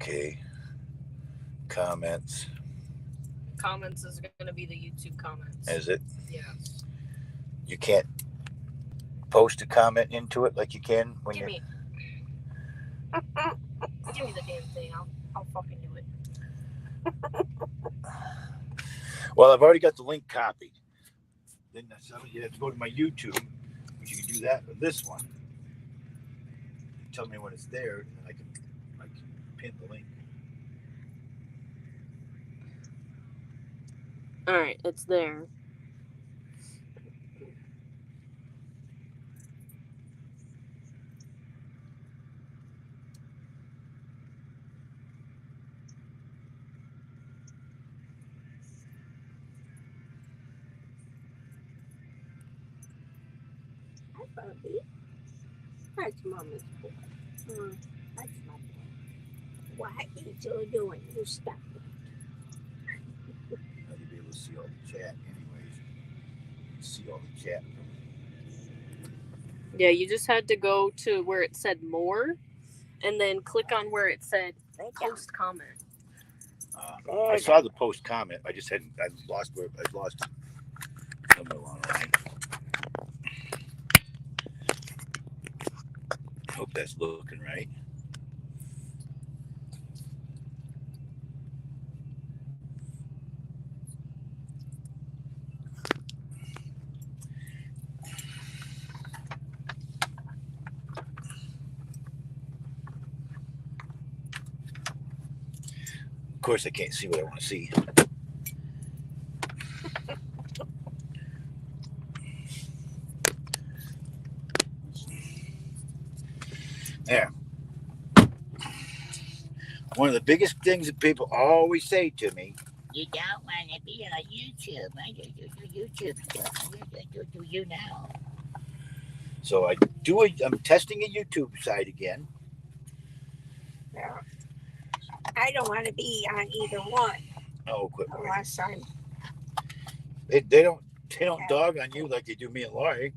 Okay. Comments. Comments is going to be the YouTube comments. Is it? Yes. You can't post a comment into it like you can when Give you're. me. Give me the damn thing. I'll fucking do it. Well, I've already got the link copied. Then you have to go to my YouTube, which you can do that with this one. Tell me when it's there, and then I can pin the link. All right, it's there. Hi, Bubby. That's Mama's boy. That's my boy. What are you doing? You stop it. Now you'll be able to see all the chat, anyways. See all the chat. Yeah, you just had to go to where it said more, and then click on where it said post comment. I saw the post comment. I just hadn't. I lost somewhere along the line. Hope that's looking right. Of course, I can't see what I want to see. There. One of the biggest things that people always say to me, you don't want to be on YouTube. I do YouTube stuff. Do you now? So I'm testing a YouTube site again. Well, I don't want to be on either one. Oh, quit. Unless I'm. They don't dog on you like they do me and Laurie.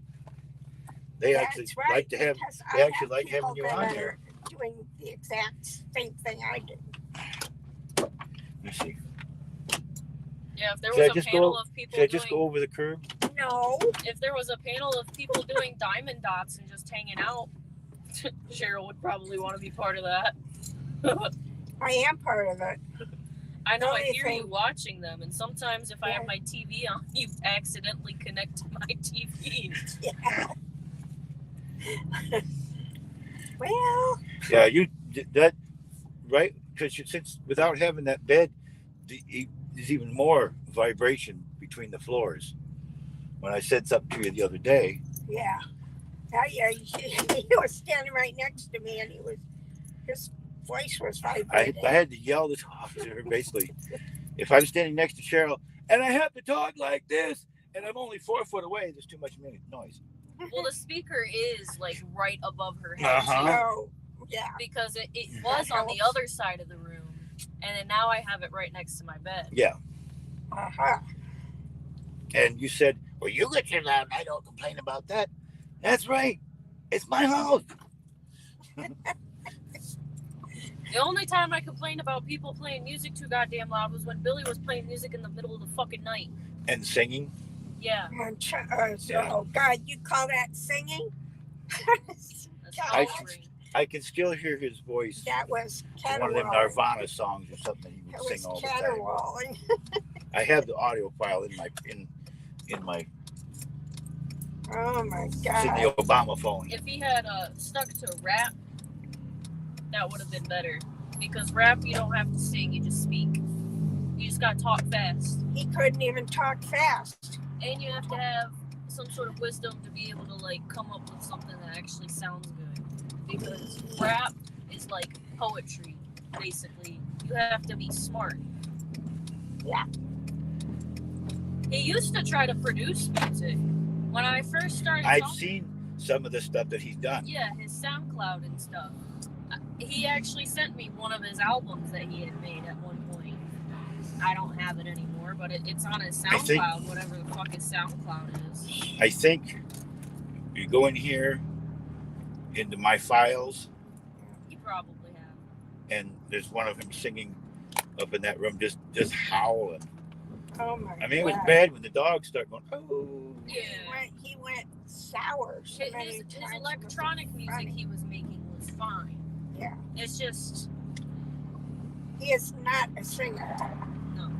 They That's actually right, like to have. They actually like having you on there. Doing the exact same thing I do. Let me see. Yeah, if there was a panel of people. Should I just go over the curb? No. If there was a panel of people doing diamond dots and just hanging out, Cheryl would probably want to be part of that. I am part of it. I know, I hear you watching them, and sometimes if I have my TV on, you accidentally connect to my TV. Yeah. Well. Yeah, you that right because since without having that bed, there's even more vibration between the floors. When I said something to you the other day. Yeah. He was standing right next to me, and his voice was vibrating. I had to yell this off to her basically. If I'm standing next to Cheryl and I have to talk like this, and I'm only 4 foot away, there's too much noise. Well, the speaker is like right above her head. Oh, yeah. Because it was on the other side of the room, and then now I have it right next to my bed. Yeah. Uh-huh. And you said, well, you get your loud, and I don't complain about that. That's right. It's my house. The only time I complained about people playing music too goddamn loud was when Billy was playing music in the middle of the fucking night. And singing? Yeah. Oh, God, you call that singing? I can still hear his voice. That was caterwauling. One of them Nirvana songs or something he would sing all the time. I have the audio file in my oh my God. It's in the Obama phone. If he had stuck to rap, that would have been better. Because rap, you don't have to sing, you just speak. You just gotta talk fast. He couldn't even talk fast. And you have to have some sort of wisdom to be able to like come up with something that actually sounds good. Because rap is like poetry, basically. You have to be smart. Yeah. He used to try to produce music. When I first started I've seen some of the stuff that he's done. Yeah, his SoundCloud and stuff. He actually sent me one of his albums that he had made at one point. I don't have it anymore, but it's on his SoundCloud, whatever the fuck his SoundCloud is. I think you go in here into my files. You probably have. and there's one of him singing up in that room, just howling. Oh my God. I mean, it was bad when the dogs start going, oh. Yeah. He went sour. So His electronic music he was making was fine. Yeah. It's just. He is not a singer. No.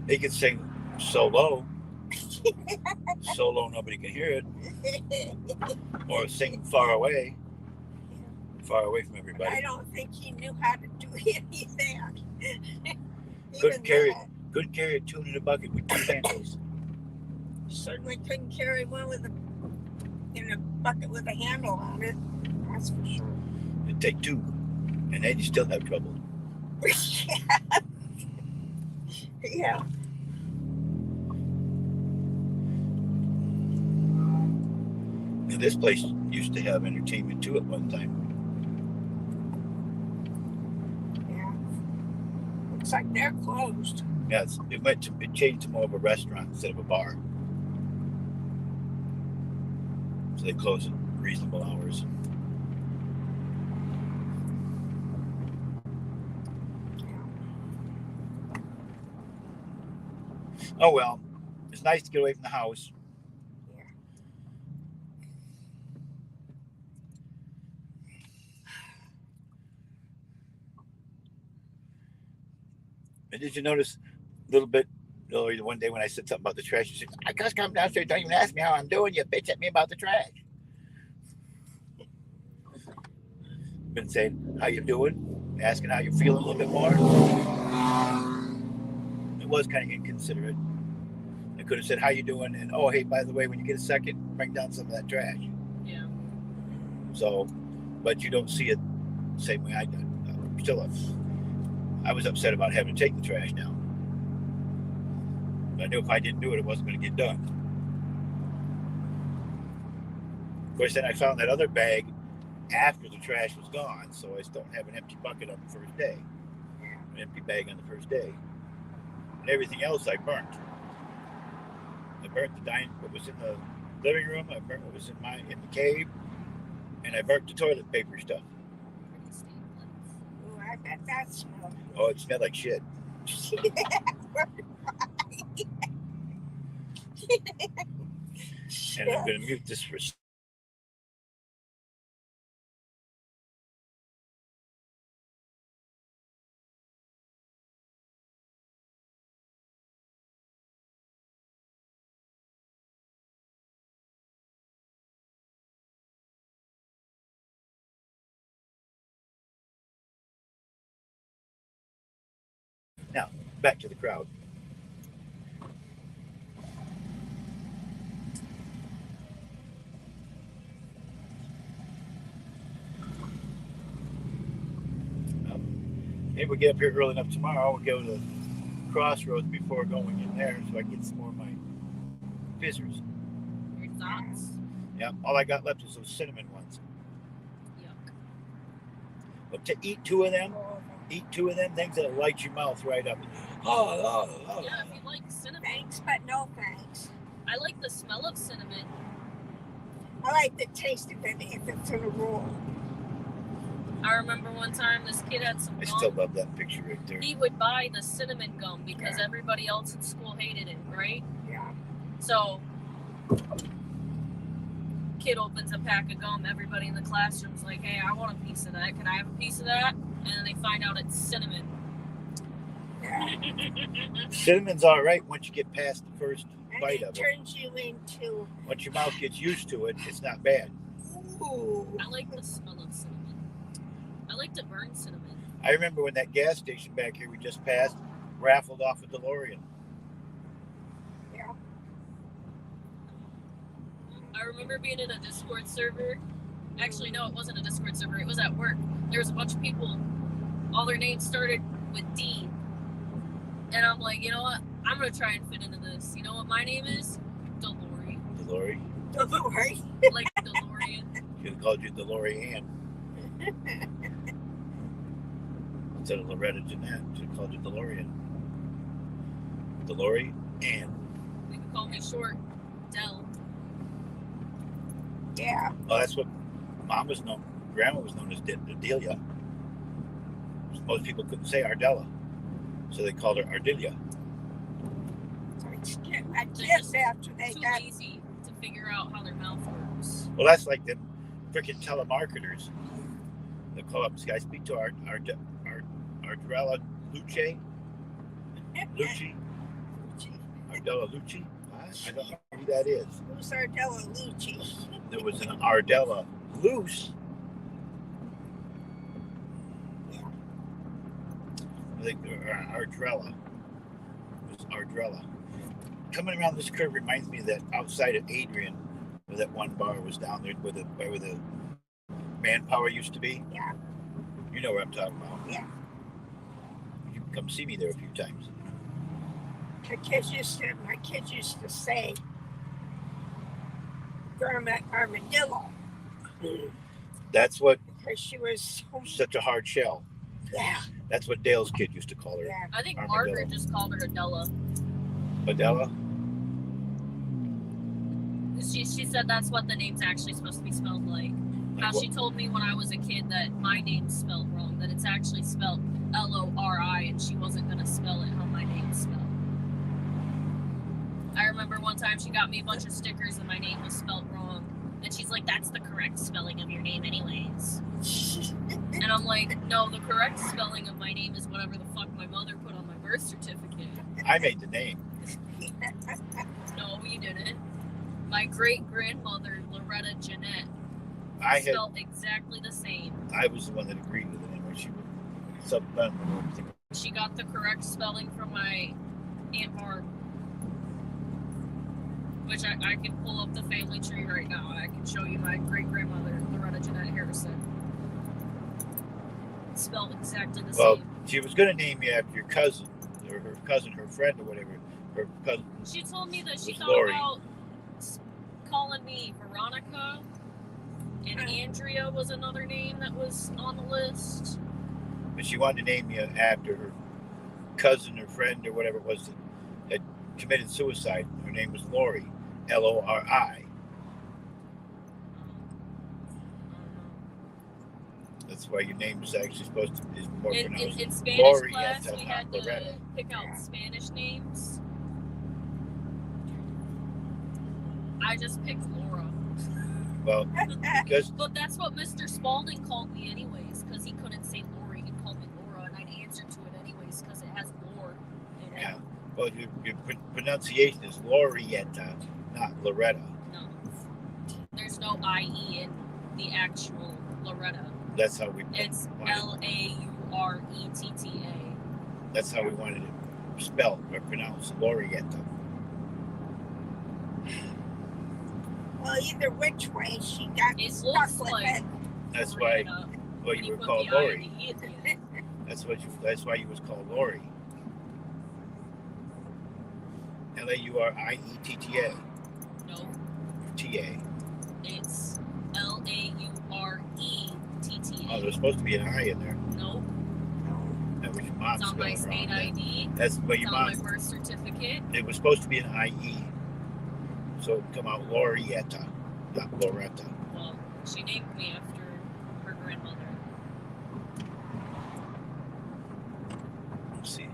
They could sing solo. Solo, nobody can hear it. Or sing far away from everybody. I don't think he knew how to do any of that. Couldn't carry a tune in a bucket with 2 handles. Certainly couldn't carry one in a bucket with a handle on it. That's for sure. It'd take 2, and then you still have trouble. Yeah. Now, this place used to have entertainment too at one time. Yeah. Looks like they're closed. Yeah, it changed to more of a restaurant instead of a bar. So they close at reasonable hours. Oh well, it's nice to get away from the house. Yeah. And did you notice a little bit, Lori, one day when I said something about the trash, you said, I just come downstairs, don't even ask me how I'm doing, you bitch at me about the trash. Been saying, how you doing? Asking how you feeling a little bit more. It was kind of inconsiderate. I could have said, how you doing? And, oh, hey, by the way, when you get a second, bring down some of that trash. Yeah. So, but you don't see it the same way I did. I was upset about having to take the trash down. But I knew if I didn't do it, it wasn't going to get done. Of course, then I found that other bag after the trash was gone, so I still have an empty bucket on the first day, an empty bag on the first day, and everything else I burnt. I burnt what was in the living room. I burnt what was in the cave, and I burnt the toilet paper stuff. Oh, I bet that smelled. Oh, it smelled like shit. And I'm going to mute this for. Now, back to the crowd. Maybe we'll get up here early enough tomorrow. We'll go to the Crossroads before going in there so I can get some more of my fizzers. Your thoughts? Yeah, all I got left is those cinnamon ones. Yuck. But to eat 2 of them, things that'll light your mouth right up. Oh. Yeah, if you like cinnamon. Thanks, but no thanks. I like the smell of cinnamon. I like the taste of it if it's in a roll. I remember one time this kid had some I gum. still love that picture right there. He would buy the cinnamon gum because everybody else in school hated it, right? Yeah. So, kid opens a pack of gum. Everybody in the classroom's like, hey, I want a piece of that. Can I have a piece of that? And then they find out it's cinnamon. Yeah. Cinnamon's all right once you get past the first bite of it. Turns you into. Once your mouth gets used to it, it's not bad. Ooh. I like the smell of cinnamon. I like to burn cinnamon. I remember when that gas station back here we just passed raffled off a DeLorean. Yeah. I remember being in a Discord server. Actually, no, it wasn't a Discord server. It was at work. There was a bunch of people. All their names started with D. And I'm like, you know what? I'm going to try and fit into this. You know what my name is? Delory. Delory? Delory. Like DeLorean. Should have called you DeLorean. Instead of Loretta Jeanette, should have called you DeLorean. DeLorean. You can call me short. Del. Yeah. Well, that's what Mom was known. Grandma was known as Delia. most people couldn't say Ardella, so they called her Ardelia. I guess after they too got lazy to figure out how their mouth works. Well, that's like them freaking telemarketers. They call up this guy, speak to Ardella Lucci. Ardella Lucci? I don't know who that is. Who's Ardella Lucci? There was an Ardella Loose. Yeah. I think Ardrella. It was Ardrella. Coming around this curve reminds me that outside of Adrian, where that one bar was down there where the Manpower used to be. Yeah. You know where I'm talking about. Yeah. You can come see me there a few times. My kids used to say Grandma Armadillo. That's what Because she was so such a hard shell. yeah. That's what Dale's kid used to call her. Yeah. I think Armadillo. Margaret just called her Adela. Adela? She said that's what the name's actually supposed to be spelled like. How she told me when I was a kid that my name's spelled wrong, that it's actually spelled Lori, and she wasn't going to spell it how my name's spelled. I remember one time she got me a bunch of stickers and my name was spelled wrong. And she's like, that's the correct spelling of your name anyways. And I'm like, no, the correct spelling of my name is whatever the fuck my mother put on my birth certificate. I made the name. No, you didn't. My great-grandmother, Loretta Jeanette, I spelled exactly the same. I was the one that agreed with the name when she was She got the correct spelling from my Aunt Barb. Which I can pull up the family tree right now. I can show you my great-grandmother, Loretta Jeanette Harrison. It's spelled exactly the Well, same. she was going to name you after your cousin, or her cousin, her friend, or whatever. Her cousin. She told me that she was thought Lori. about calling me Veronica, and Andrea was another name that was on the list. But she wanted to name you after her cousin or friend or whatever it was that had committed suicide. Her name was Lori, Lori. That's why your name is actually supposed to is more pronounced. In Spanish Lori class, Yetta, we had to Loretta. pick out Spanish names. I just picked Laura. Well, because But that's what Mr. Spalding called me anyways, because he couldn't say Lori. He called me Laura, and I'd answer to it anyways, because it has Lore in it. yeah, well, your pronunciation is Lorietta, not Loretta. No. There's no I-E in the actual Loretta. That's how we. It's wanted- Lauretta. That's how we wanted it spelled or pronounced, Lorietta. Well, either which way she got It stuck looks with like it. That's why. Loretta, Well, when you were put called the I Lori. and the E at the end. That's why you was called Lori. Laurietta. No, T-A. it's Lauretta. Oh, there's supposed to be an I in there. No, That was your mom's it's on my spelling state wrong. ID. That's what It's your on my mom. birth certificate. It was supposed to be an I-E. So it would come out Lorietta, not Loretta. Well, she named me after her grandmother. Let's see.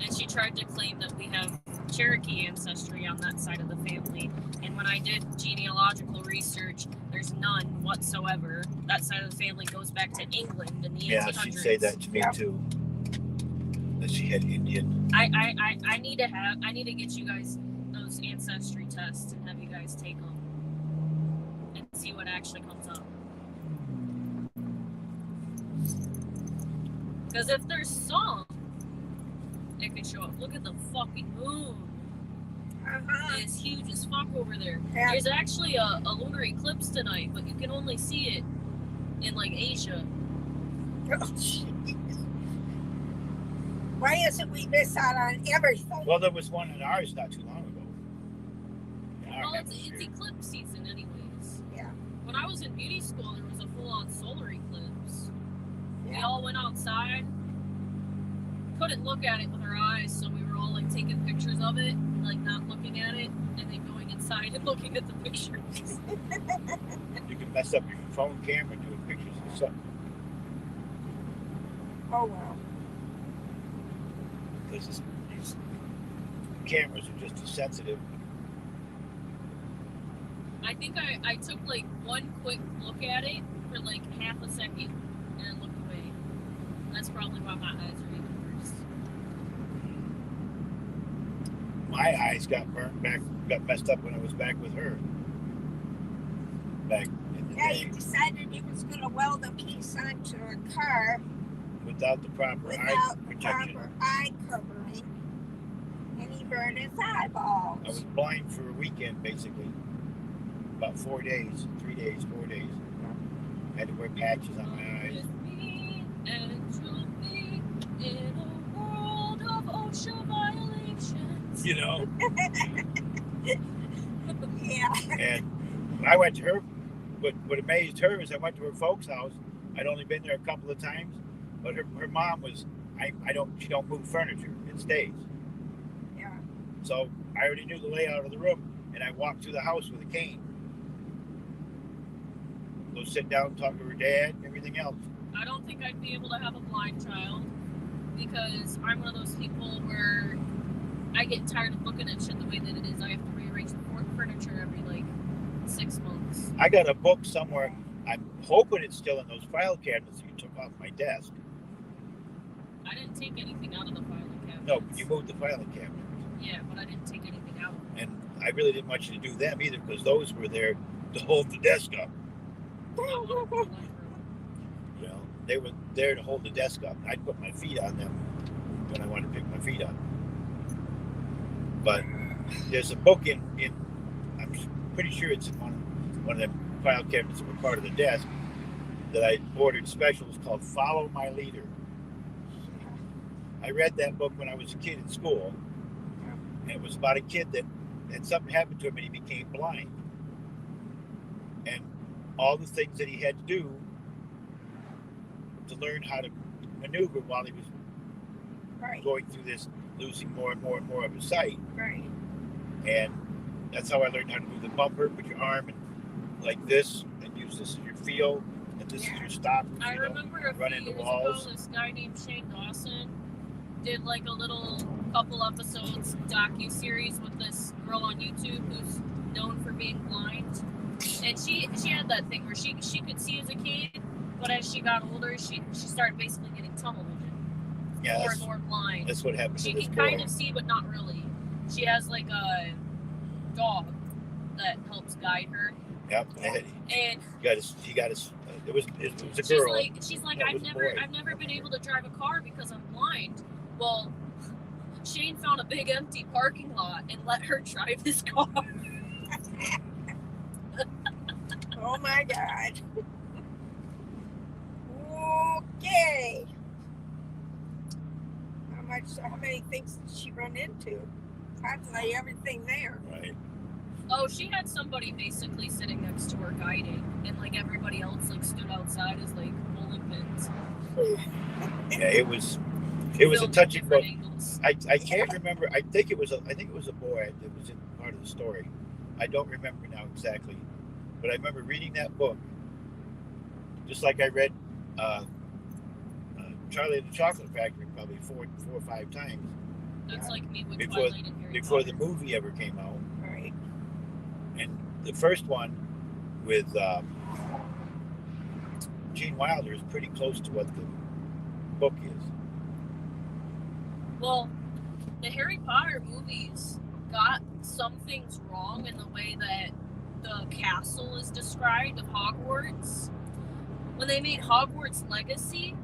And she tried to claim that we have Cherokee ancestry on that side of the family. And when I did genealogical research, there's none whatsoever. That side of the family goes back to England in the 1800s. Yeah, she'd say that to me too. That she had Indian. I need to get you guys those ancestry tests and have you guys take them and see what actually comes up. Because if there's some, it could show up. Look at the fucking moon. It's huge as fuck over there. Yeah. There's actually a lunar eclipse tonight, but you can only see it in like Asia. Oh, jeez. Why isn't we miss out on everything? Well, there was one in ours not too long ago. In our Well, it's hemisphere. eclipse season anyways. Yeah. When I was in beauty school, there was a full-on solar eclipse. We Yeah. all went outside, couldn't look at it with our eyes, so we were all like taking pictures of it, like not looking at it, and then going inside and looking at the pictures. You can mess up your phone camera doing pictures and stuff. Oh, well. Because these cameras are just too sensitive. I think I took like one quick look at it for like half a second and then looked away. That's probably why my eyes are even worse. My eyes got messed up when I was back with her. Back in the Yeah, day. you decided he was going to weld a piece onto a car Without the proper eye without the protection. proper eye covering, and he burned his eyeballs. I was blind for a weekend, basically. About 4 days, 3 days, 4 days. I had to wear patches on my eyes. In a world of OSHA violations. You know? Yeah. And I went to her. What amazed her is I went to her folks' house. I'd only been there a couple of times, but her mom was she don't move furniture. It stays. Yeah. So I already knew the layout of the room, and I walked through the house with a cane. Go sit down, talk to her dad, and everything else. I don't think I'd be able to have a blind child because I'm one of those people where I get tired of looking at shit the way that it is. I have to rearrange the furniture every like 6 months. I got a book somewhere. I'm hoping it's still in those file cabinets you took off my desk. I didn't take anything out of the filing cabinet. No, you moved the filing cabinet. Yeah, but I didn't take anything out. And I really didn't want you to do them either because those were there to hold the desk up. You know, they were there to hold the desk up. I'd put my feet on them when I wanted to pick my feet up. But there's a book in I'm pretty sure it's in one of the file cabinets that were part of the desk that I ordered special. It's called Follow My Leader. I read that book when I was a kid in school, and it was about a kid that something happened to him and he became blind. And all the things that he had to do to learn how to maneuver while he was going through this, losing more and more and more of his sight. Right. And that's how I learned how to move the bumper, put your arm in like this, and use this as your feel, and this is your stop. I remember a few years ago, this guy named Shane Dawson did like a little couple episodes docu-series with this girl on YouTube who's known for being blind. And she had that thing where she could see as a kid, but as she got older, she started basically getting tunnel vision. Yeah, more and more blind. That's what happened. She can kind of see, but not really. She has like a dog that helps guide her. Yep. And he got his. It was a girl. She's like I've never been able to drive a car because I'm blind. Well, Shane found a big empty parking lot and let her drive his car. Oh my God. Okay. How many things did she run into? Practically everything there. Right. Oh, she had somebody basically sitting next to her guiding, and like everybody else like stood outside as like bowling pins. Yeah, it was a touching book. I can't remember. I think it was a boy that was in part of the story. I don't remember now exactly, but I remember reading that book. Just like I read Charlie and the Chocolate Factory probably four or five times. That's like me with before Twilight and Harry before Potter. the movie ever came out. Right. And the first one with Gene Wilder is pretty close to what the book is. Well, the Harry Potter movies got some things wrong in the way that the castle is described of Hogwarts. When they made Hogwarts Legacy,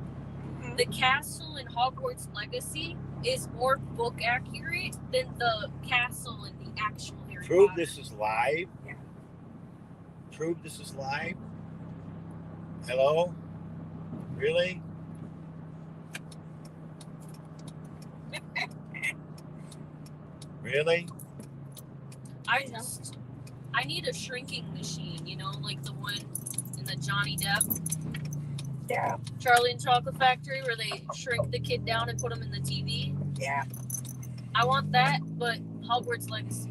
the castle in Hogwarts Legacy is more book accurate than the castle in the actual Harry Prove Potter. this is live. Yeah. Prove this is live. Hello? Really? Really? I need a shrinking machine, you know, like the one in the Johnny Depp Yeah. Charlie and Chocolate Factory where they shrink the kid down and put him in the TV. Yeah. I want that, but Hogwarts Legacy.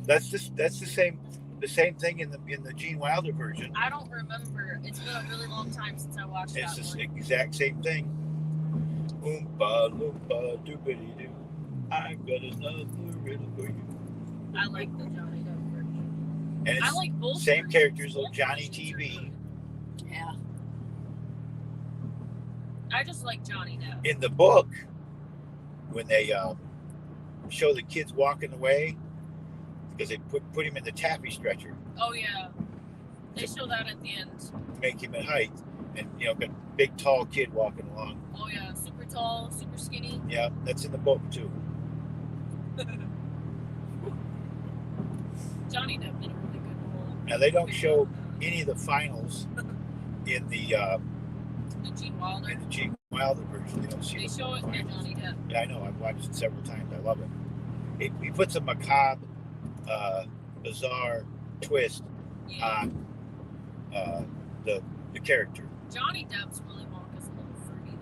That's the same thing in the Gene Wilder version. I don't remember. It's been a really long time since I watched It's that the one. exact same thing. Oompa loompa doobity doo. I've got another riddle for you. I like the Johnny Depp version. And it's I like both same versions. characters, Both like Johnny versions are TV. good. Yeah. I just like Johnny Depp. In the book, when they show the kids walking away, because they put him in the taffy stretcher. Oh yeah, they show that at the end. To make him at height, and got a big tall kid walking along. Oh yeah, super tall, super skinny. Yeah, that's in the book too. Johnny Depp did a really good role. Now they don't show any of the finals in the Gene Wilder. In the Gene Wilder version. They don't see. They show it in Johnny Depp. Yeah, I know. I've watched it several times. I love it. He puts a macabre, bizarre twist on the character. Johnny Depp's Willy Wonka's a little fruity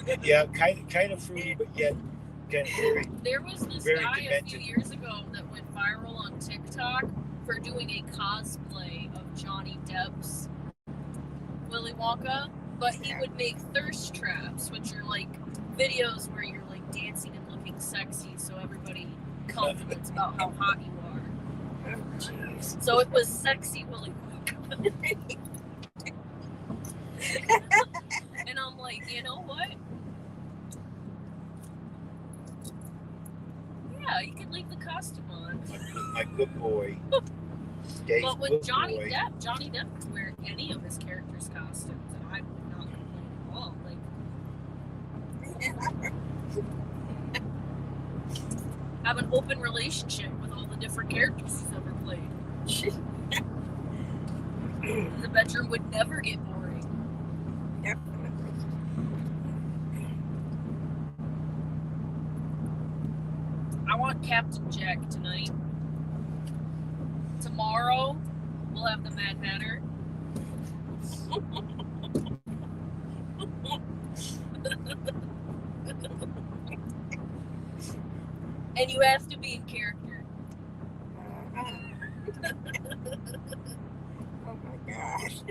though. Yeah, kind of fruity, but yet kind of very. There was this very guy demented. a few years ago that went viral on TikTok for doing a cosplay of Johnny Depp's Willy Wonka, but he would make thirst traps, which are like videos where you're like dancing and looking sexy, so everybody compliments about how hot you are. So it was sexy Willy Wonka. And I'm like, you know what? Yeah, you can leave the costume on. My good boy. But with Johnny Depp could wear any of his characters' costumes, and I would not complain at all. Like, have an open relationship with all the different characters he's ever played. The bedroom would never get boring. Definitely. I want Captain Jack tonight. Tomorrow, we'll have the Mad Hatter. And you have to be in character. Oh my gosh.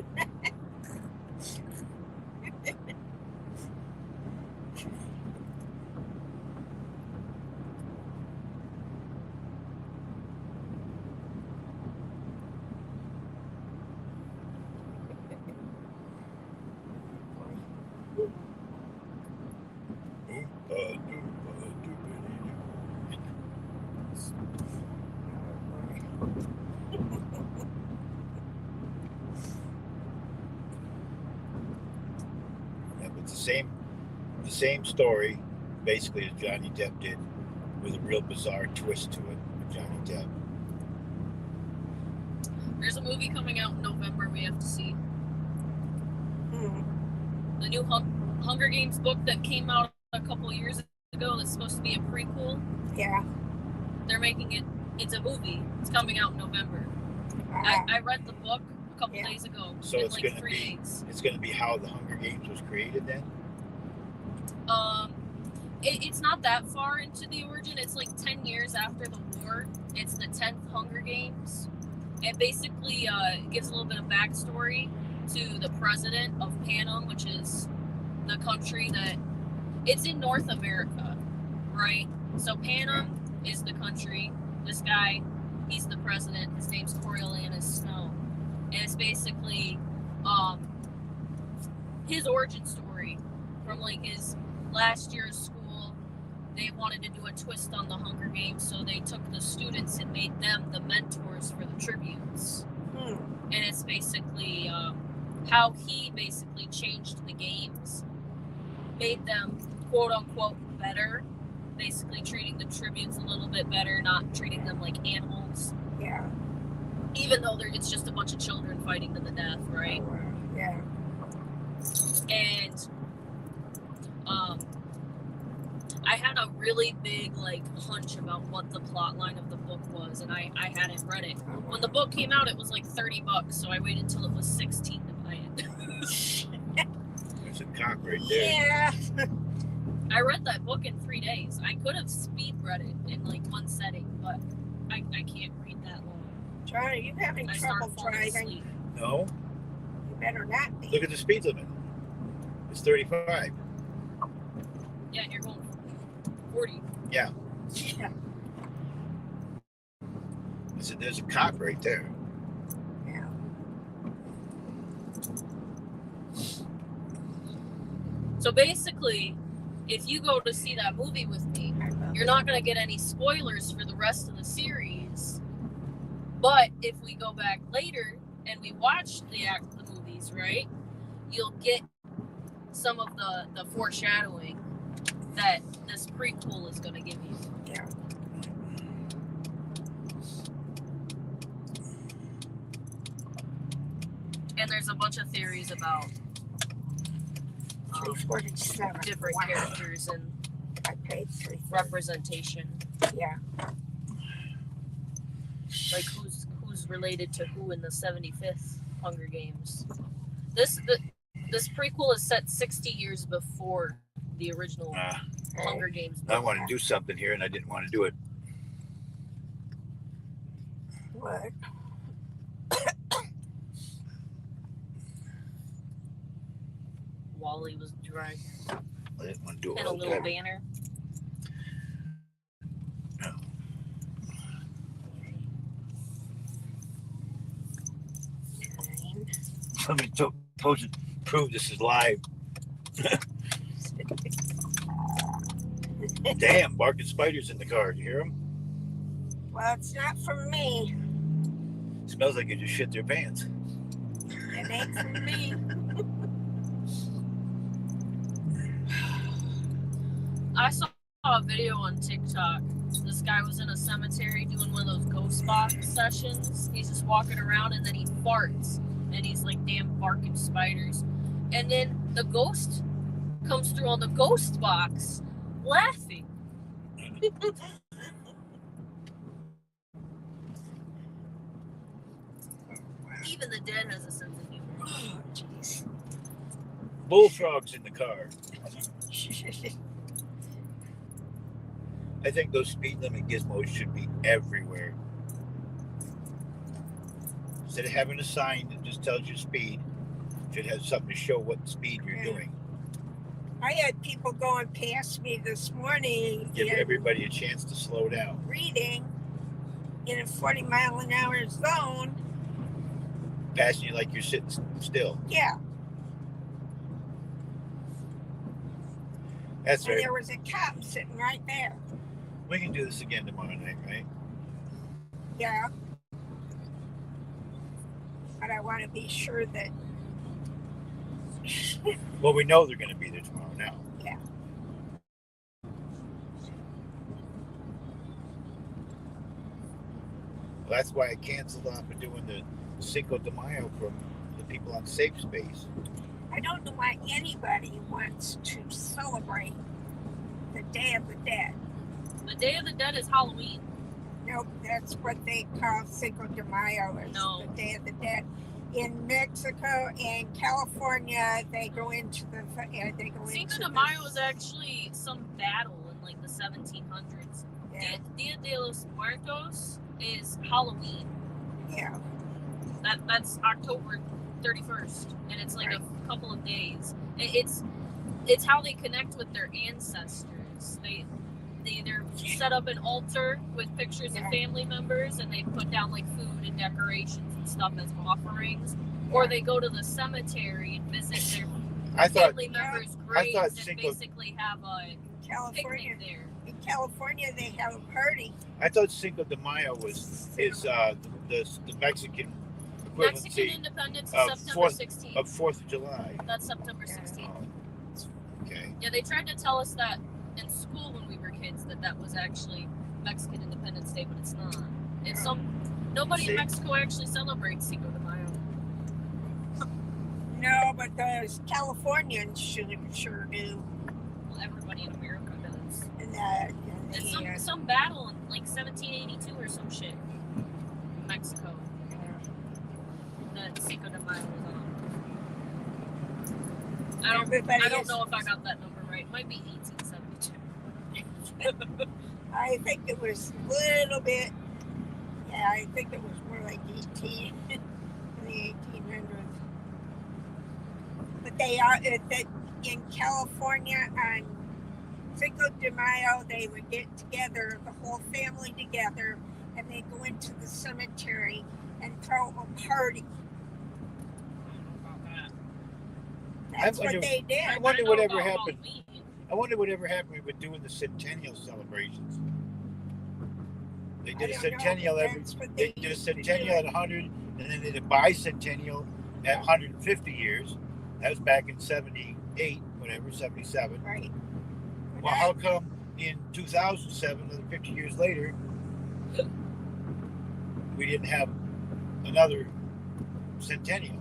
The same story, basically, as Johnny Depp did, with a real bizarre twist to it with Johnny Depp. There's a movie coming out in November we have to see. Hmm. The new Hunger Games book that came out a couple years ago that's supposed to be a prequel. Yeah. They're making it, it's a movie. It's coming out in November. I read the book a couple days ago. So it's like going to 3 be days. It's going to be how the Hunger Games was created then? It's not that far into the origin. It's like 10 years after the war. It's the 10th Hunger Games. It basically gives a little bit of backstory to the president of Panem, which is the country that it's in North America, right? So Panem is the country. This guy, he's the president. His name's Coriolanus Snow, and it's basically his origin story from like his last year of school. They wanted to do a twist on the Hunger Games, so they took the students and made them the mentors for the tribunes. Hmm. And it's basically how he basically changed the games, made them quote unquote better, basically treating the tribunes a little bit better, not treating them like animals. Yeah. Even though it's just a bunch of children fighting to the death, right? Yeah. And I had a really big like hunch about what the plot line of the book was, and I hadn't read it. When the book came out, it was like $30, so I waited till it was 16 to buy it. There's a cock right there. Yeah. I read that book in 3 days. I could have speed read it in like one setting, but I can't read that long. Johnny, you having I trouble start falling driving? asleep. No? You better not be. Look at the speed limit. It's 35. Yeah, and you're going 40. Yeah. Yeah. I said, there's a cop right there. Yeah. So basically, if you go to see that movie with me, you're not going to get any spoilers for the rest of the series. But if we go back later and we watch the movies, right, you'll get some of the foreshadowing that this prequel is going to give you. Yeah. And there's a bunch of theories about 247. different Wow. characters and I paid $3. representation. Yeah. Like who's related to who in the 75th Hunger Games. This prequel is set 60 years before the original Hunger Games. I want to do something here, and I didn't want to do it. What? Wally was dragged I didn't want to do it. and a little banner. Somebody posted, prove this is live. Damn, barking spiders in the car. You hear them? Well, it's not from me. Smells like you just shit their pants. It ain't from me. I saw a video on TikTok. This guy was in a cemetery doing one of those ghost box sessions. He's just walking around and then he farts. And he's like, damn barking spiders. And then the ghost comes through on the ghost box laughing. Even the dead has a sense of humor. Oh, jeez. Bullfrogs in the car. I think those speed limit gizmos should be everywhere. Instead of having a sign that just tells you speed, it should have something to show what speed you're doing. I had people going past me this morning. Give everybody a chance to slow down. Reading in a 40-mile-an-hour zone. Passing you like you're sitting still. Yeah. That's And right. there was a cop sitting right there. We can do this again tomorrow night, right? Yeah. But I want to be sure that. Well, we know they're going to be there tomorrow now. Yeah. Well, that's why I canceled off of doing the Cinco de Mayo from the people on Safe Space. I don't know why anybody wants to celebrate the Day of the Dead. The Day of the Dead is Halloween. Nope, that's what they call Cinco de Mayo, is No. the Day of the Dead. In Mexico and California, they go into the Cinco de Mayo was actually some battle in like the 1700s. Yeah. Dia de los Muertos is Halloween. Yeah. That's October 31st, and it's like a couple of days. It's how they connect with their ancestors. They either set up an altar with pictures of family members, and they put down like food and decorations and stuff as offerings, or they go to the cemetery and visit their family members' graves and basically have a picnic there. In California, they have a party. I thought Cinco de Mayo is the Mexican equivalency Mexican independence is of September 16th. Of 4th of July. That's September 16th. Okay. Yeah, they tried to tell us that in school when we were kids, that was actually Mexican Independence Day, but it's not. It's nobody in Mexico actually celebrates Cinco de Mayo. No, but those Californians sure do. Well, everybody in America does. And It's some battle in like 1782 or some shit in Mexico that Cinco de Mayo was on. I don't know if I got that number right. It might be 1872. I think it was a little bit. Yeah, I think it was more like 18 in the 1800s. But they are in California on Cinco de Mayo, they would get together, the whole family together, and they go into the cemetery and throw a party. That's what they did. I wonder whatever happened. I wonder whatever happened with doing the centennial celebrations. They did a centennial they did a centennial at 100, and then they did a bicentennial at 150 years. That was back in 78, whatever, 77. Right. Well, how come in 2007, another 50 years later, we didn't have another centennial?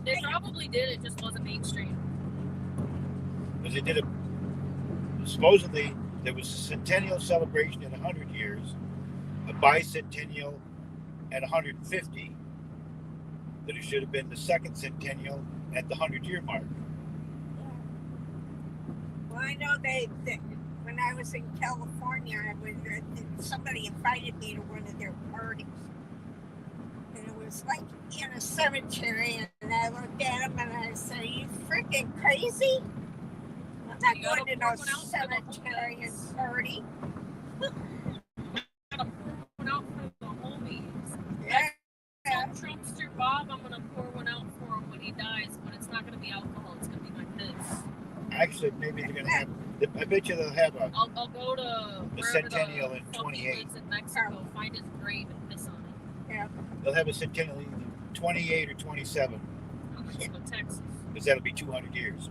They probably did. It just wasn't mainstream. Because they did supposedly there was a centennial celebration at 100 years, a bicentennial at 150. That it should have been the second centennial at the 100-year mark. Well, I know they when I was in California, somebody invited me to one of their parties. And it was like in a cemetery, and I looked at him and I said, "Are you freaking crazy? I'm not going to no cemetery and party." One out for the homies. Yeah. Trumpster Bob, I'm gonna pour one out for him when he dies, but it's not gonna be alcohol. It's gonna be my piss. Actually, maybe they're gonna have. I bet you they'll have a. I'll go to the centennial in 28. Lives in Mexico, find his grave and piss on it. Yeah. They'll have a centennial either 28 or 27. I'm gonna go to Texas. Because that'll be 200 years.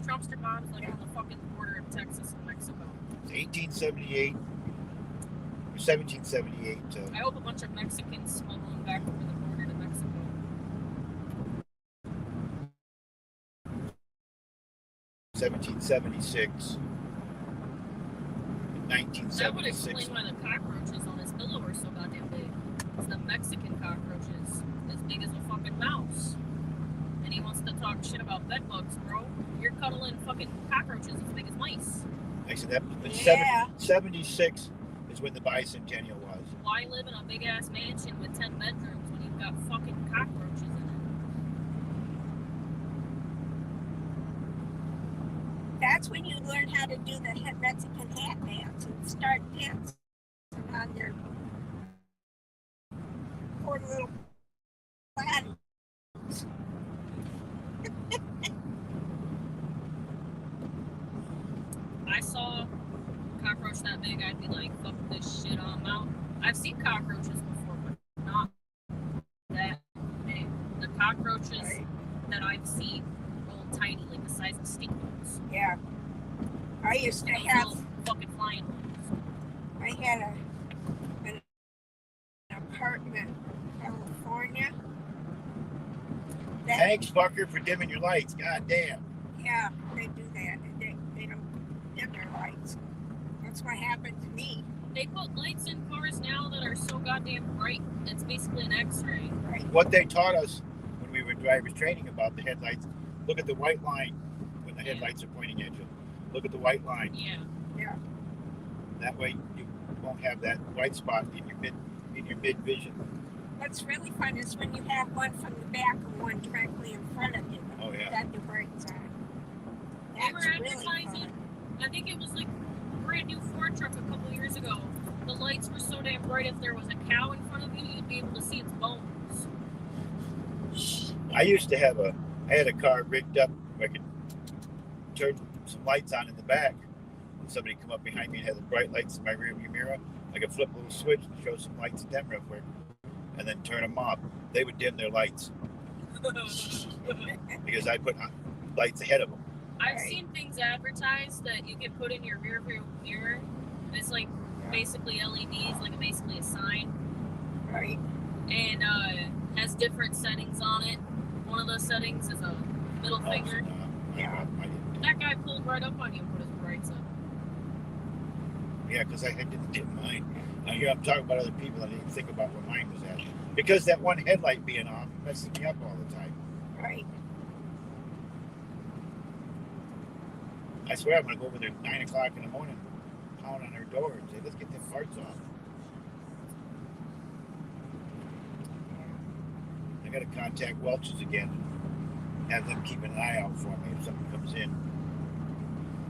Trumpster Bob's like on the fucking border of Texas and Mexico. It's 1878 or 1778. So. I hope a bunch of Mexicans smuggle him back over the border to Mexico. 1776. That would explain why the cockroaches on his pillow are so goddamn big. It's the Mexican cockroaches, as big as a fucking mouse. And he wants to talk shit about bed bugs, bro. You're cuddling fucking cockroaches as big as mice. Actually, Yeah. 76 is when the bicentennial was. Why live in a big ass mansion with 10 bedrooms when you've got fucking cockroaches in it? That's when you learn how to do the Mexican hat dance and start dancing on their poor little bodies. I saw a cockroach that big, I'd be like, fuck this shit, I'm out. I've seen cockroaches before, but not that big. The cockroaches that I've seen are all tiny, like the size of stink balls. Yeah. I used to have fucking flying ones. I had an apartment in California. Thanks, fucker, for dimming your lights. God damn. Yeah, they do that. They don't dim their lights. That's what happened to me. They put lights in cars now that are so goddamn bright. It's basically an X-ray. Right. What they taught us when we were drivers training about the headlights, look at the white line when the headlights are pointing at you. Look at the white line. Yeah. Yeah. That way you won't have that white spot in your mid vision. What's really fun is when you have one from the back and one directly in front of you. Oh yeah. That the brakes on. They were That's really advertising. fun. I think it was like a brand new Ford truck a couple years ago. The lights were so damn bright. If there was a cow in front of you, you'd be able to see its bones. I used to have I had a car rigged up where I could turn some lights on in the back. When somebody come up behind me and had the bright lights in my rearview mirror, I could flip a little switch and show some lights at them real quick, and then turn them off. They would dim their lights because I put lights ahead of them. I've seen things advertised that you can put in your rearview mirror. It's like basically LEDs, like basically a sign. Right. And has different settings on it. One of those settings is a middle finger. Yeah. That guy pulled right up on you and put his brights up. Yeah, because I didn't dim mine. Now here I'm talking about other people. I didn't think about where mine was at. Because that one headlight being off messes me up all the time. Right. I swear I'm going to go over there at 9 o'clock in the morning, pound on her door and say, let's get the parts off. I got to contact Welch's again. have them keep an eye out for me if something comes in.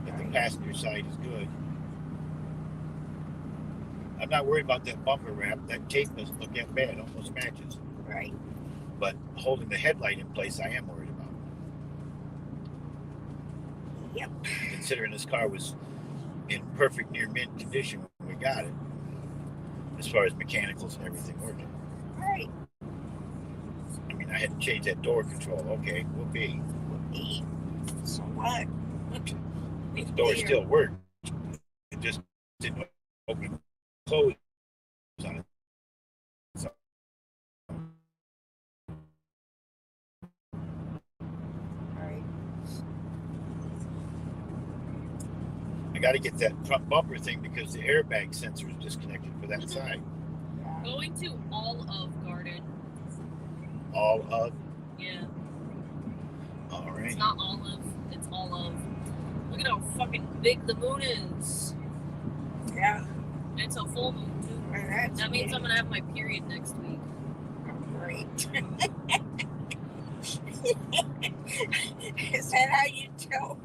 If the passenger side is good. I'm not worried about that bumper wrap. That tape doesn't look that bad, almost matches. Right. But holding the headlight in place, I am worried about. Yep. Considering this car was in perfect near mint condition when we got it, as far as mechanicals and everything working. Right. I mean, I had to change that door control. Okay, whoopee. So what? The door still worked. It just didn't open and close on it. So, Right. I got to get that front bumper thing because the airbag sensor is disconnected for that side. Yeah. Going to all of Garden. All of? Yeah. All right. It's not olive. It's all of. Look at how fucking big the moon is. Yeah. It's a full moon too. Well, That means I'm gonna have my period next week. great. Is that how you tell?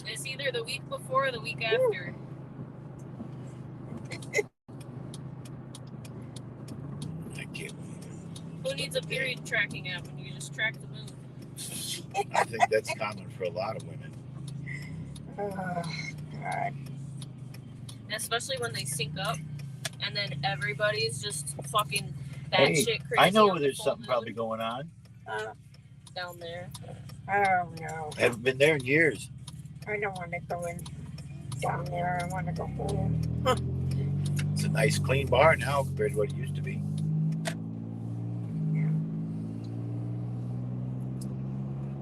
It's either the week before or the week after. I can't. Who needs a period tracking app when you can just track the moon? I think that's common for a lot of women. Oh, God. Especially when they sync up and then everybody's just fucking Hey, batshit crazy. I know on the there's full something moon probably going on. down there. Oh, no. I haven't been there in years. I don't want to go in down there. I want to go home. It's a nice, clean bar now compared to what it used to be.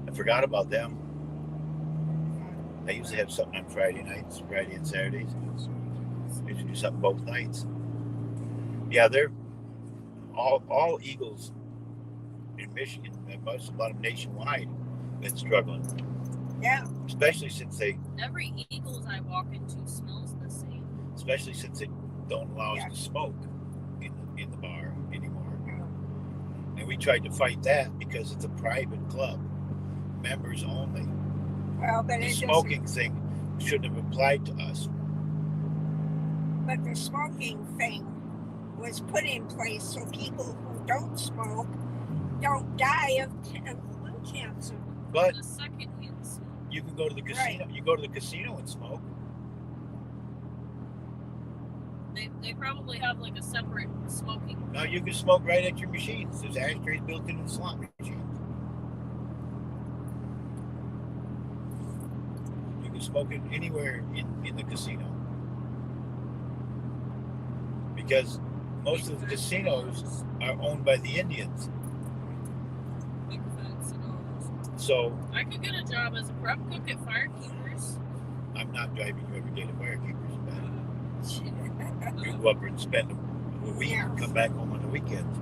I forgot about them. I usually have something on Friday nights, Friday and Saturdays. I usually do something both nights. Yeah, they're all Eagles in Michigan, and a lot of them nationwide, been struggling. Yeah. Especially since they Every Eagles I walk into smells the same. especially since they don't allow us to smoke in the bar anymore. And we tried to fight that because it's a private club, members only. Well, but The smoking thing shouldn't have applied to us. But the smoking thing was put in place so people who don't smoke don't die of lung cancer. But The second hand smoke. you can go to the casino. Right. You go to the casino and smoke. They probably have like a separate smoking. No, you can smoke right at your machines. There's ashtrays built into the slot machine. You can smoke it anywhere in the casino. Because most of the casinos are owned by the Indians. Big fence and all. So I could get a job as a prep cook at Firekeepers. I'm not driving you every day to Firekeepers. You go up and spend a week and come back home on the weekends.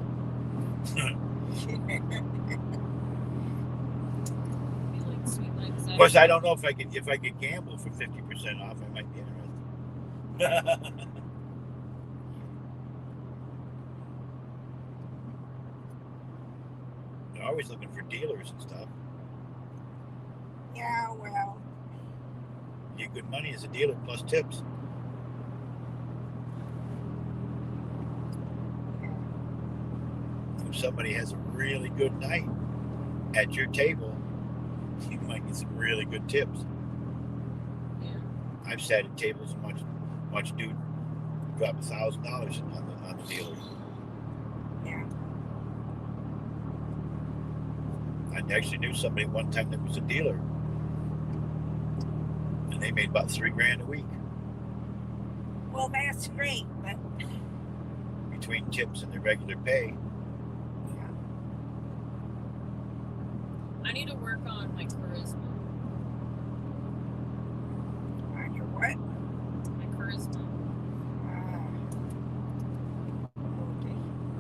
Be like sweet like Of course, I don't know if I could gamble for 50% off. I might be interested. They're always looking for dealers and stuff. Yeah, well. You get good money as a dealer plus tips. If somebody has a really good night at your table, you might get some really good tips. Yeah. I've sat at tables and watched dude drop $1,000 on the dealer. Yeah. I actually knew somebody one time that was a dealer, and they made about $3,000 a week Well, that's great, but between tips and their regular pay. I need to work on my charisma. on your what? My charisma.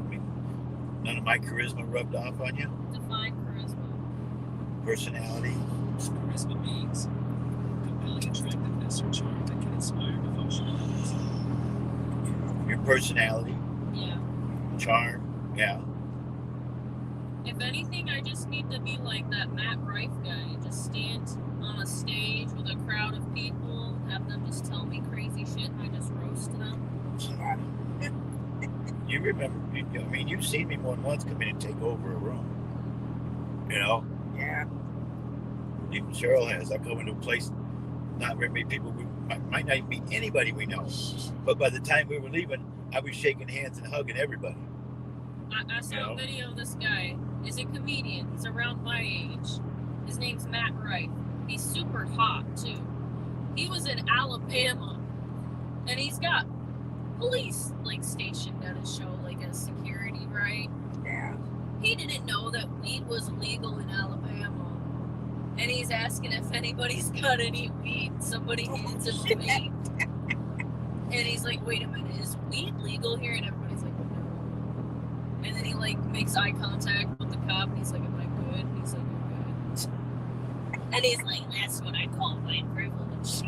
Okay. None of my charisma rubbed off on you. Define charisma. Personality. Charisma means compelling attractiveness or charm that can inspire devotion. Your personality. Yeah. Charm. Yeah. If anything, I just need to be like that Matt Rife guy. Just stand on a stage with a crowd of people, have them just tell me crazy shit, and I just roast them. You remember, I mean, you've seen me more than once come in and take over a room. You know? Yeah. Even Cheryl has. I go into a place, not very many people, we might not even meet anybody we know. But by the time we were leaving, I was shaking hands and hugging everybody. I saw a video of this guy. He's a comedian. He's around my age. His name's Matt Wright. He's super hot, too. He was in Alabama. And he's got police, like, stationed at his show, like, as security, right? Yeah. He didn't know that weed was illegal in Alabama. And he's asking if anybody's got any weed. Somebody hands him a weed. And he's like, wait a minute, is weed legal here? And everybody's like, no. And then he like makes eye contact with the cop and he's like, am I good? And he's like, you're good. And he's like, that's what I call white privilege.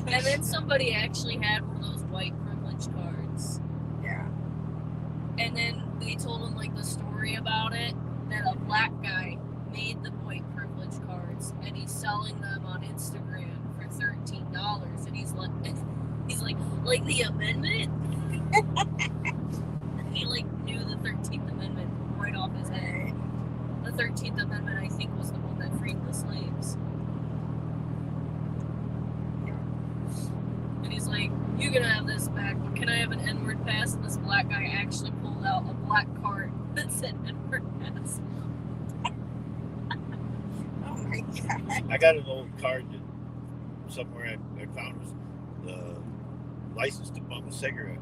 And then somebody actually had one of those white privilege cards. Yeah. And then they told him like the story about it, that a black guy made the white privilege cards and he's selling them on Instagram for $13. And he's like the amendment? He like knew the 13th Amendment right off his head. The 13th Amendment, I think, was the one that freed the slaves. And he's like, you can have this back, but can I have an N-word pass? And this black guy actually pulled out a black card that said N-word pass. Oh my God. I got an old card that somewhere I found was the license to bum a cigarette.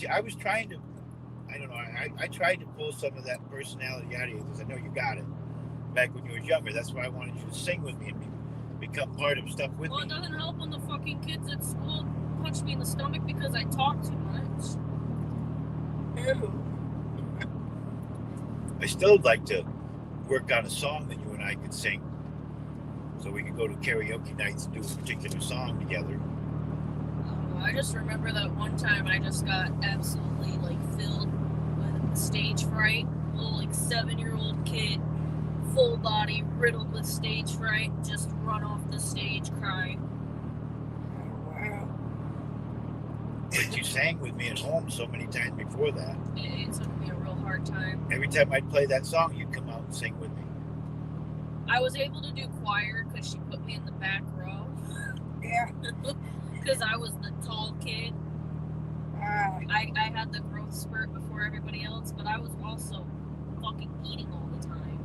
I was trying to, I don't know, I tried to pull some of that personality out of you because I know you got it back when you were younger. That's why I wanted you to sing with me and become part of stuff with Well, me. it doesn't help when the fucking kids at school punch me in the stomach because I talk too much. Ew. I still would like to work on a song that you and I could sing so we could go to karaoke nights and do a particular song together. I just remember that one time I just got absolutely like filled with stage fright. Little like 7-year-old kid, full body, riddled with stage fright, just run off the stage crying. Oh, wow. But you sang with me at home so many times before that. It took me a real hard time. Every time I'd play that song, you'd come out and sing with me. I was able to do choir because she put me in the back row. Yeah. Because I was the tall kid. I had the growth spurt before everybody else, but I was also fucking eating all the time.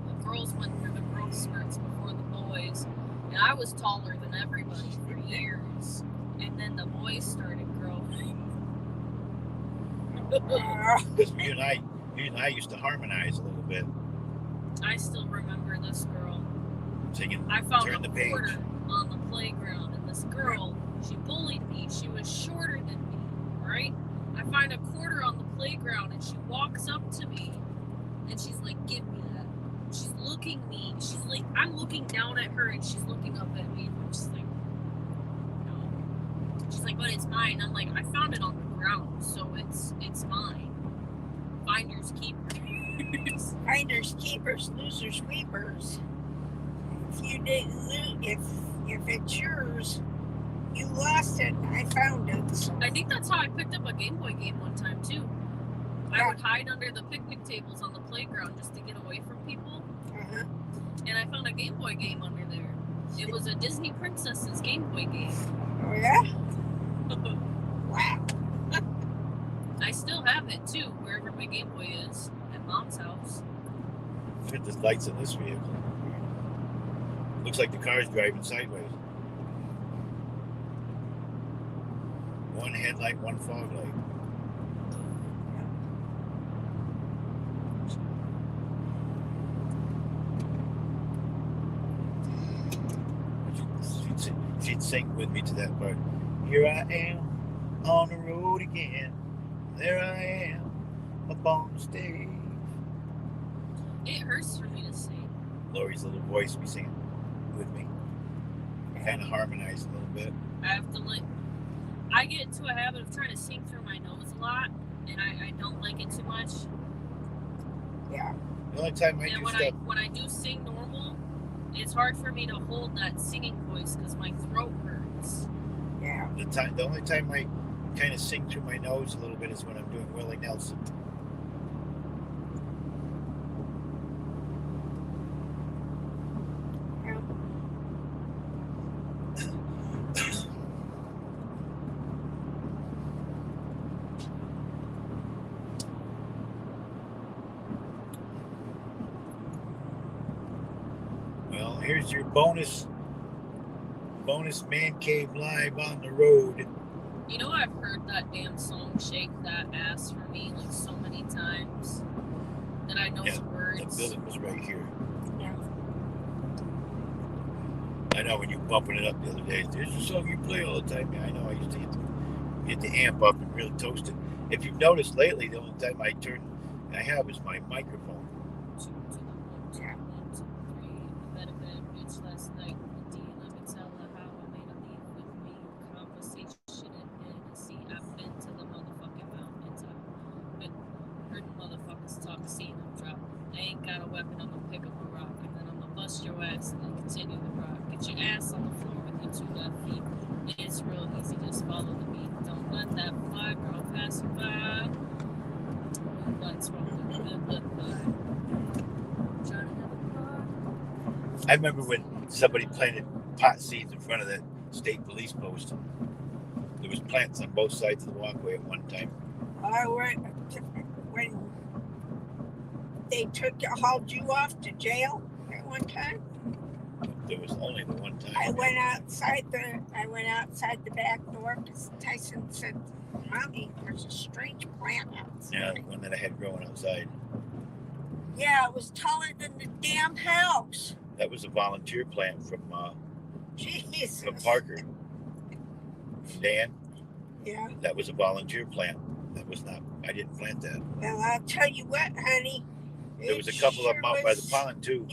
The girls went through the growth spurts before the boys, and I was taller than everybody for years. And then the boys started growing. Because you and I used to harmonize a little bit, I still remember this girl. singing I found Turn a the Page. quarter on the playground, and this girl, she bullied me. She was shorter than me, right? I find a quarter on the playground, and she walks up to me, and she's like, give me that. She's looking me. She's like, I'm looking down at her, and she's looking up at me, and I'm just like, no. She's like, but it's mine. I'm like, I found it on the ground, so it's mine. Finders keepers. Finders keepers, losers weepers. If you didn't lose, if it's yours, you lost it. I found it. So. I think that's how I picked up a Game Boy game one time too. I would hide under the picnic tables on the playground just to get away from people. Uh-huh. And I found a Game Boy game under there. It was a Disney Princess's Game Boy game. Oh yeah. Wow. I still have it too, wherever my Game Boy is, at Mom's house. Look at the lights in this vehicle. Looks like the car's driving sideways. One headlight, one fog light. She'd sing with me to that part. Here I am on the road again. There I am up on the stage. It hurts for me to sing. Lori's little voice be singing with me. Kind of harmonize a little bit. I have to I get into a habit of trying to sing through my nose a lot, and I don't like it too much. Yeah. The only time I do stuff. When I do sing normal, it's hard for me to hold that singing voice because my throat hurts. Yeah. The only time I kind of sing through my nose a little bit is when I'm doing Willie Nelson. Well, here's your bonus man cave live on the road. You know, I've heard that damn song "Shake That Ass" for me like so many times that I know the words. The building was right here. Yeah. I know when you bumping it up the other day. There's a song you play all the time. Yeah, I know. I used to get the amp up and really toast it. If you've noticed lately, the only time I have is my microphone. Yeah. Last night, let me tell her how I made her leave with me. Conversation in Hennessy. I've been to the motherfucking mountaintop. Been heard motherfuckers talk, seen them drop. I ain't got a weapon, I'm gonna pick up a rock. And then I'm gonna bust your ass and then continue to rock. Get your ass on the floor with your 2 left feet. It's real easy, just follow the beat. Don't let that fly girl pass you by. Let's roll the good vibe. Trying to have a car. I remember when somebody planted pot seeds in front of the state police post. There was plants on both sides of the walkway at one time. When they hauled you off to jail at one time. There was only the one time. I went outside the back door because Tyson said, "Mommy, there's a strange plant outside." Yeah, the one that I had growing outside. Yeah, it was taller than the damn house. That was a volunteer plant from Jesus. from Parker. Dan. Yeah. That was a volunteer plant. That was not. I didn't plant that. Well, I'll tell you what, honey. There was a couple of them out by the pond too.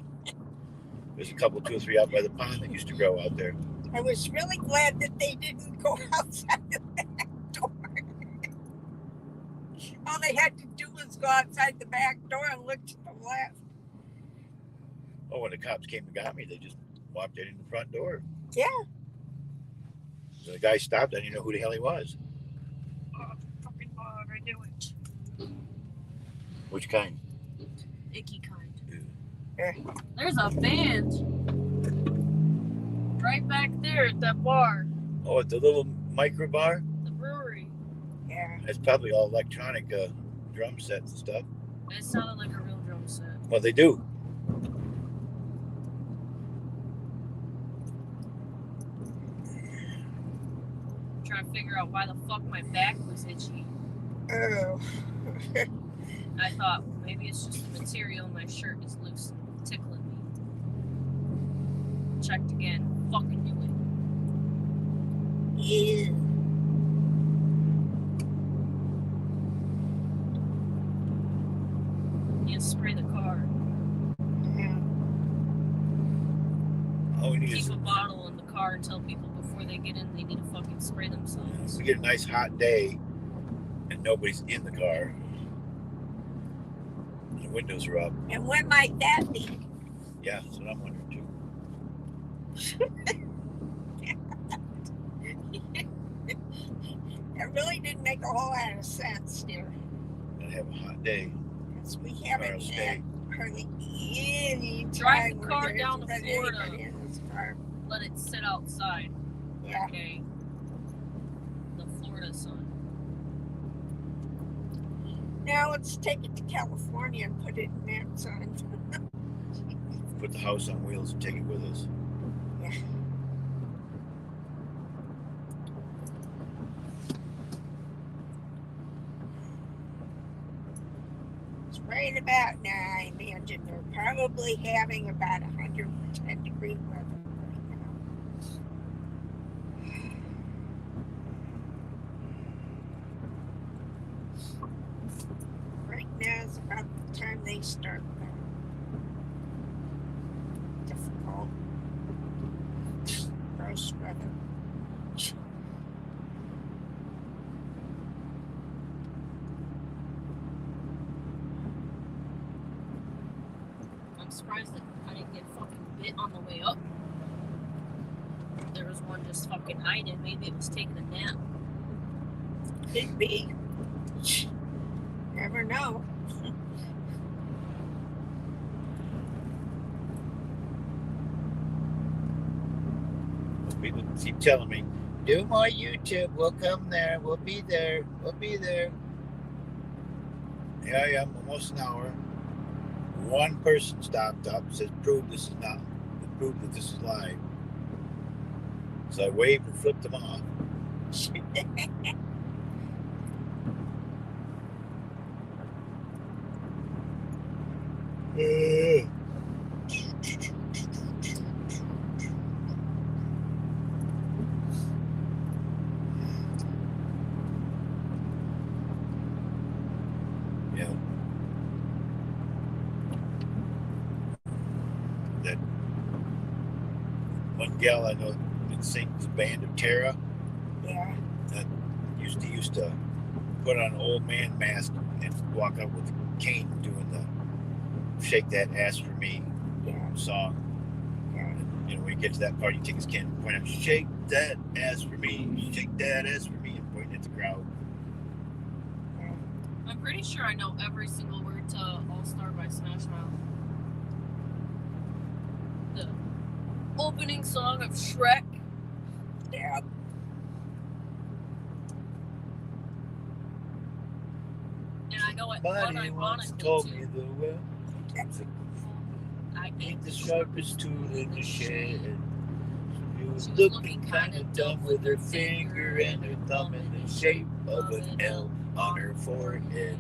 There's a couple, 2 or 3 out by the pond that used to grow out there. I was really glad that they didn't go outside the back door. All they had to do was go outside the back door and look to the left. Oh, when the cops came and got me, they just walked right in the front door. Yeah. So the guy stopped. I didn't know who the hell he was. Oh, fucking lord, I knew it. Which kind? Icky kind. Yeah. There's a band right back there at that bar. Oh, at the little micro bar? The brewery. Yeah. It's probably all electronic drum sets and stuff. It sounded like a real drum set. Well, they do. I'm trying to figure out why the fuck my back was itchy. Oh. I thought maybe it's just the material in my shirt is loose and tickling me. Checked again. Fucking knew it. Yeah. You spray the car. Yeah. All we need Keep is a bottle in the car and tell people before they get in they need to fucking spray themselves. we get a nice hot day and nobody's in the car. And the windows are up. And when might that be? Yeah, that's what I'm wondering too. It really didn't make a whole lot of sense, dear. Gonna have a hot day. Because we haven't Carl's had hardly any Drive time the where car there down hasn't to been Florida. anybody in this car. Let it sit outside. Yeah. Okay. The Florida sun. Now let's take it to California and put it in that sun. Put the house on wheels and take it with us. Yeah. It's right about now, I imagine they're probably having about 110-degree weather right now. Right now is about the time they start. Irish brother. I'm surprised that I didn't get fucking bit on the way up. There was one just fucking hiding. Maybe it was taking a nap. Could be. Never know. People keep telling me, do more YouTube. We'll come there. We'll be there. We'll be there. Here I am, almost an hour. One person stopped up, says, prove this is not, prove that this is live. So I waved and flipped them off. Yeah. That one gal I know that sings Band of Terror. Yeah. That used to put on an old man mask and walk out with a cane doing the "Shake That Ass for Me" song. Yeah. And, when you get to that part, you take his can and point out, "Shake that ass for me, shake that ass for me," and point at the crowd. I'm pretty sure I know every single word to All Star by Smash Mouth. The opening song of Shrek. Yeah. And I know it Somebody once told me the well, I ain't the the sharpest tool in the shed. She was She was looking kind of dumb with her finger and her thumb in the shape of an L on her forehead.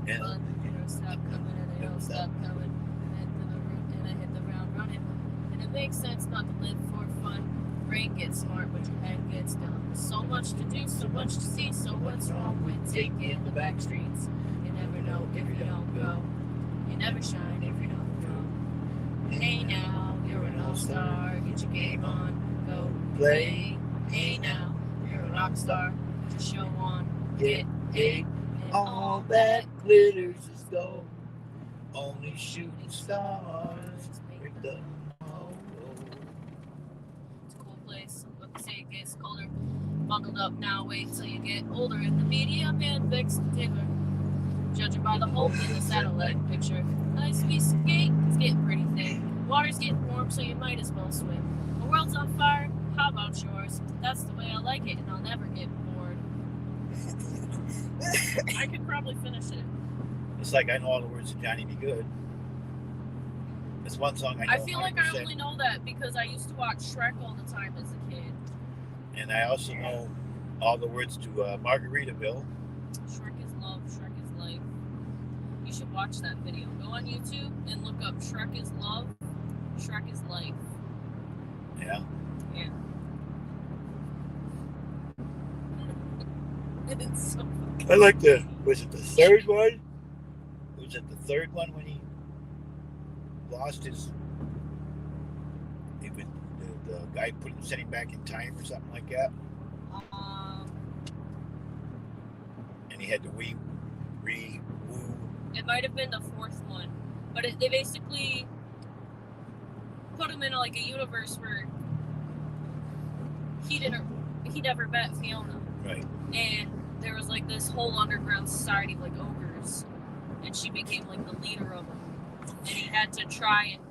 And But they don't stop coming and they don't stop coming. And I hit the root and I hit the ground running. And it makes sense not to live for fun. Brain gets smart, but your head gets dumb. So much to do, so much to see. So what's wrong with taking the back streets? You never know if you don't go. You never shine if you don't go. Hey now, you're an all-star. Get your game on. Go play. Hey now, you're a rock star. Get your show on. Get paid. And all that glitters is gold. Only shooting stars make the hole. It's a cool place. But they say it gets colder. Bundled up now, wait till you get older. And the media man Vix Taylor. Judging by the hole in the satellite picture. Ice we skate, it's getting pretty thick. Water's getting warm, so you might as well swim. The world's on fire, how about yours? That's the way I like it, and I'll never get bored. I could probably finish it. It's like I know all the words to Johnny Be Good. It's one song I know. I feel like I 100%. only know that because I used to watch Shrek all the time as a kid. And I also know all the words to Margaritaville. Shrek is love, Shrek is life. You should watch that video. Go on YouTube and look up Shrek is love, Shrek is life. Yeah. Yeah. It's so fucking I like was it the third one? Was it the third one when he lost his, it was the guy sent him back in time or something like that? And he had to woo. It might have been the fourth one, but they basically put him in like a universe where he never met Fiona. Right. And there was like this whole underground society of like ogres, and she became like the leader of them. And he had to try and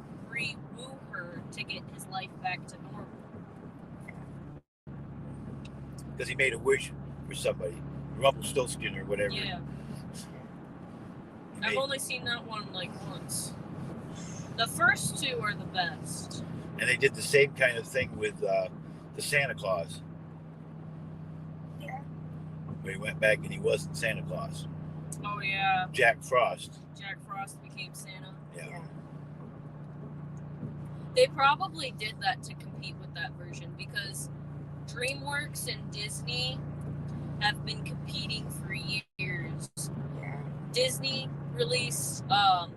woo her to get his life back to normal. Because he made a wish for somebody, Rumpelstiltskin or whatever. Yeah. I've only seen that one like once. The first two are the best. And they did the same kind of thing with the Santa Claus. Yeah. Where he went back and he wasn't Santa Claus. Oh yeah. Jack Frost. Jack Frost became Santa. Yeah. They probably did that to compete with that version because DreamWorks and Disney have been competing for years. Yeah. Disney released A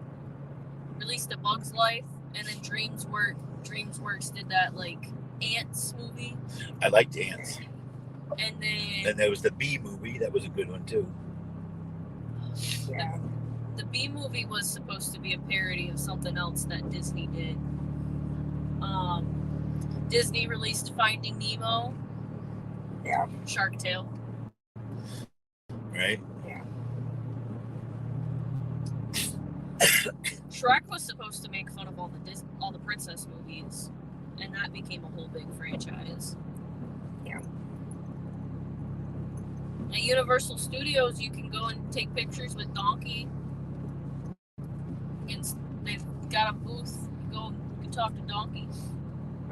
Bug's Life, and then DreamWorks did that like Ants movie. I liked Ants. And then Then there was the Bee movie. That was a good one too. Yeah. the Bee movie was supposed to be a parody of something else that Disney did. Disney released Finding Nemo. Yeah. Shark Tale. Right? Yeah. Shrek was supposed to make fun of all the princess movies, and that became a whole big franchise. Yeah. At Universal Studios, you can go and take pictures with Donkey. And they've got a booth. You go and talk to Donkey.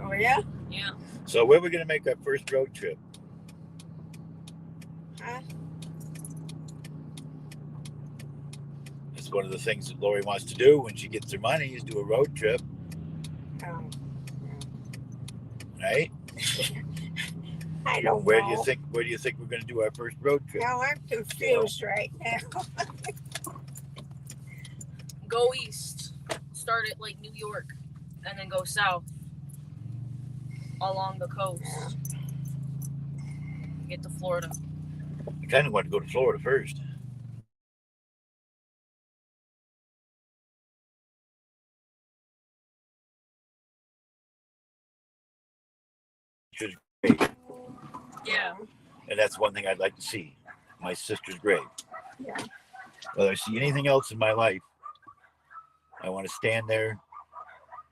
Oh yeah. Yeah. So where are we going to make our first road trip? Huh? It's one of the things that Lori wants to do when she gets her money is do a road trip, Oh. right? I don't Where know. do you think we're going to do our first road trip? Now I'm confused right now. Go east. Start at like New York, and then go south along the coast. Get to Florida. I kind of want to go to Florida first. Yeah. And that's one thing I'd like to see. My sister's grave. Yeah. Whether I see anything else in my life, I want to stand there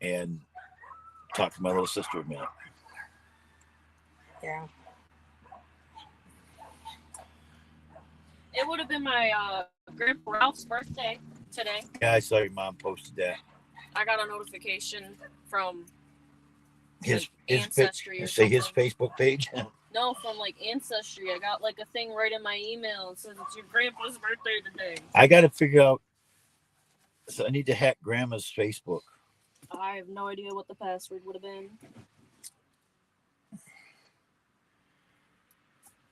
and talk to my little sister a minute. Yeah. It would have been my Grandpa Ralph's birthday today. Yeah, I saw your mom posted that. I got a notification from His Ancestry or say his something. Facebook page. No, from like Ancestry. I got like a thing right in my email. It says it's your grandpa's birthday today. I got to figure out. So I need to hack Grandma's Facebook. I have no idea what the password would have been.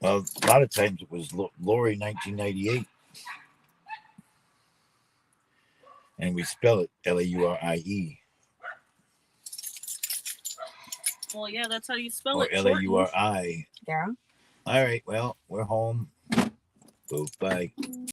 Well, a lot of times it was Lori 1998, and we spell it Laurie Well, yeah, that's how you spell or it. shortened. Lauri. Yeah. All right. Well, we're home. Bye.